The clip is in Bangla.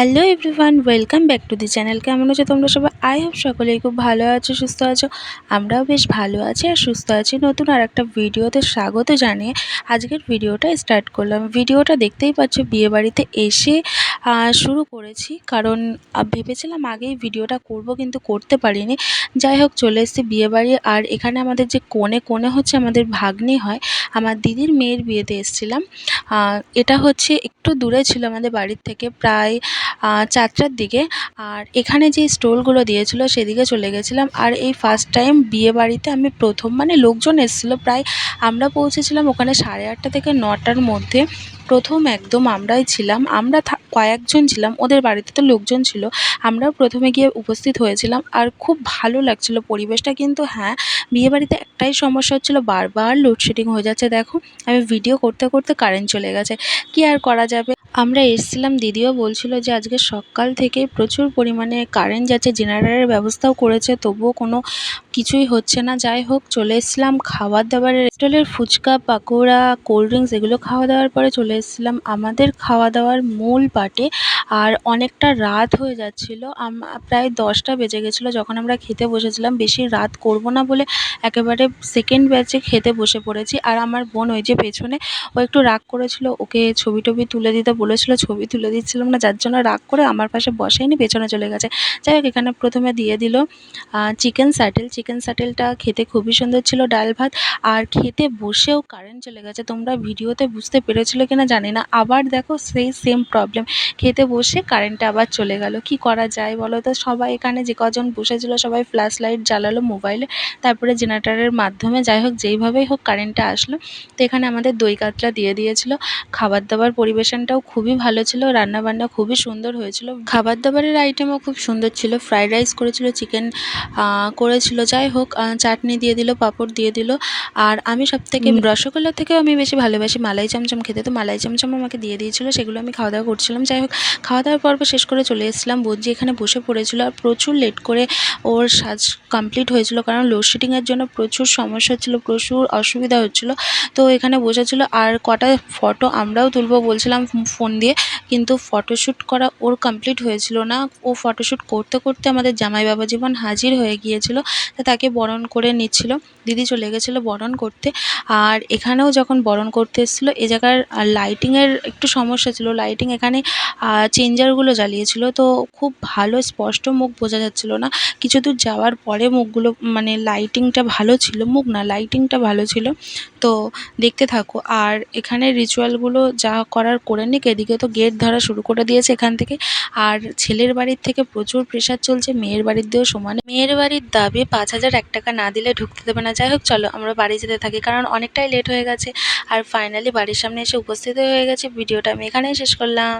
Hello everyone, welcome back to the channel. কেমন আছো তোমরা সবাই? আই হোপ সকলেই খুব ভালো আছো, সুস্থ আছো। আমরাও বেশ ভালো আছি আর সুস্থ আছি। নতুন আর একটা ভিডিওতে স্বাগত জানিয়ে আজকের ভিডিওটা স্টার্ট করলাম। ভিডিওটা দেখতেই পাচ্ছ বিয়েবাড়িতে এসে শুরু করেছি, কারণ ভেবেছিলাম আগেই ভিডিওটা করব কিন্তু করতে পারিনি। যাই হোক, চলে এসেছি বিয়েবাড়ি। আর এখানে আমাদের যে কোণে হচ্ছে আমাদের ভাগ্নি হয়, আমার দিদির মেয়ের বিয়েতে এসেছিলাম। এটা হচ্ছে একটু দূরে ছিল আমাদের বাড়ির থেকে, প্রায় 4টার দিকে। আর এখানে যে স্টলগুলো দিয়েছিল সেদিকে চলে গেছিলাম। আর এই ফার্স্ট টাইম বিয়েবাড়িতে আমি প্রথম, মানে লোকজন এসেছিলো প্রায়। আমরা পৌঁছেছিলাম ওখানে 8:30 থেকে 9টার মধ্যে। প্রথম একদম আমরাই ছিলাম, আমরা কয়েকজন ছিলাম, ওদের বাড়িতে তো লোকজন ছিল। আমরাও প্রথমে গিয়ে উপস্থিত হয়েছিলাম আর খুব ভালো লাগছিল পরিবেশটা। কিন্তু হ্যাঁ, বিয়েবাড়িতে একটাই সমস্যা হচ্ছিলো, বারবার লোডশেডিং হয়ে যাচ্ছে। দেখো, আমি ভিডিও করতে করতে কারেন্ট চলে গেছে, কি আর করা যাবে। আমরা এসেছিলাম, দিদিও বলছিল যে আজকে সকাল থেকে প্রচুর পরিমাণে কারেন্ট যাচ্ছে, জেনারেটরের ব্যবস্থাও করেছে, তবুও কোনো কিছুই হচ্ছে না। যাই হোক, চলে এসেছিলাম খাবার দাবারের স্টলের ফুচকা, পাকোড়া, কোল্ড ড্রিঙ্কস এগুলো খাওয়া দাওয়ার পরে চলে এসেছিলাম আমাদের খাওয়া দাওয়ার মূল পার্টে। আর অনেকটা রাত হয়ে যাচ্ছিলো, প্রায় 10টা বেজে গেছিলো যখন আমরা খেতে বসেছিলাম। বেশি রাত করব না বলে একেবারে সেকেন্ড ব্যাচে খেতে বসে পড়েছি। আর আমার বোন ওই যে পেছনে, ও একটু রাগ করেছিল, ওকে ছবি টবি তুলে দিতে বলেছিল, ছবি তুলে দিচ্ছিলাম না, যার জন্য রাগ করে আমার পাশে বসেইনি, পেছনে চলে গেছে। যাই হোক, এখানে প্রথমে দিয়ে দিল চিকেন স্যাটেল। চিকেন স্যাটেলটা খেতে খুবই সুন্দর ছিল, ডাল ভাত। আর খেতে বসেও কারেন্ট চলে গেছে, তোমরা ভিডিওতে বুঝতে পেরেছিলো কিনা জানি না। আবার দেখো সেই সেম প্রবলেম, খেতে বসে কারেন্টটা আবার চলে গেল। কি করা যায় বলো তো? সবাই এখানে যে কজন বসেছিল সবাই ফ্ল্যাশ লাইট জ্বালালো মোবাইলে, তারপরে জেনারেটরের মাধ্যমে যাই হোক যেইভাবেই হোক কারেন্টটা আসলো। তো এখানে আমাদের দই কাতলা দিয়ে দিয়েছিল। খাবার দাবার পরিবেশনটাও খুবই ভালো ছিল, রান্নাবান্না খুবই সুন্দর হয়েছিল। খাবার দাবারের আইটেমও খুব সুন্দর ছিল, ফ্রাইড রাইস করেছিল, চিকেন করেছিল। যাই হোক, চাটনি দিয়ে দিল, পাঁপড় দিয়ে দিল। আর আমি সবথেকে রসগোল্লা থেকেও আমি বেশি ভালোবাসি মালাই চমচম খেতে, তো মালাই চমচম আমাকে দিয়ে দিয়েছিল, সেগুলো আমি খাওয়া দাওয়া করছিলাম। যাই হোক, খাওয়া দাওয়ার পর্ব শেষ করে চলে এসেছিলাম। বোনজি এখানে বসে পড়েছিল আর প্রচুর লেট করে ওর সাজ কমপ্লিট হয়েছিল, কারণ লোডশেডিংয়ের জন্য প্রচুর সমস্যা হচ্ছিলো, প্রচুর অসুবিধা হচ্ছিলো। তো এখানে বসেছিল আর কটা ফটো আমরাও তুলবো বলছিলাম ফোন দিয়ে, কিন্তু ফটোশ্যুট করা ওর কমপ্লিট হয়েছিল না। ও ফটোশ্যুট করতে করতে আমাদের জামাই বাবা জীবন হাজির হয়ে গিয়েছিল, তাকে বরণ করে নিচ্ছিল। দিদি চলে গেছিলো বরণ করতে। আর এখানেও যখন বরণ করতে এসেছিলো, এ জায়গার লাইটিংয়ের একটু সমস্যা ছিল। লাইটিং এখানে চেঞ্জারগুলো জ্বালিয়েছিল, তো খুব ভালো স্পষ্ট মুখ বোঝা যাচ্ছিলো না। কিছু দূর যাওয়ার পরে মুখগুলো, মানে লাইটিংটা ভালো ছিল, মুখ না লাইটিংটা ভালো ছিল। তো দেখতে থাকো। আর এখানে রিচুয়ালগুলো যা করার করে নিক, এদিকে তো গেট ধরা শুরু করে দিয়েছে এখান থেকে। আর ছেলের বাড়ির থেকে প্রচুর প্রেশার চলছে, মেয়ের বাড়ির দিয়েও সমানে। মেয়ের বাড়ির দাবি 5,001 টাকা না দিলে ঢুকতে দেবে না। যাই হোক, চলো আমরা বাড়ি যেতে থাকি, কারণ অনেকটাই লেট হয়ে গেছে। আর ফাইনালি বাড়ির সামনে এসে উপস্থিত হয়ে গেছে। ভিডিওটা আমি এখানেই শেষ করলাম।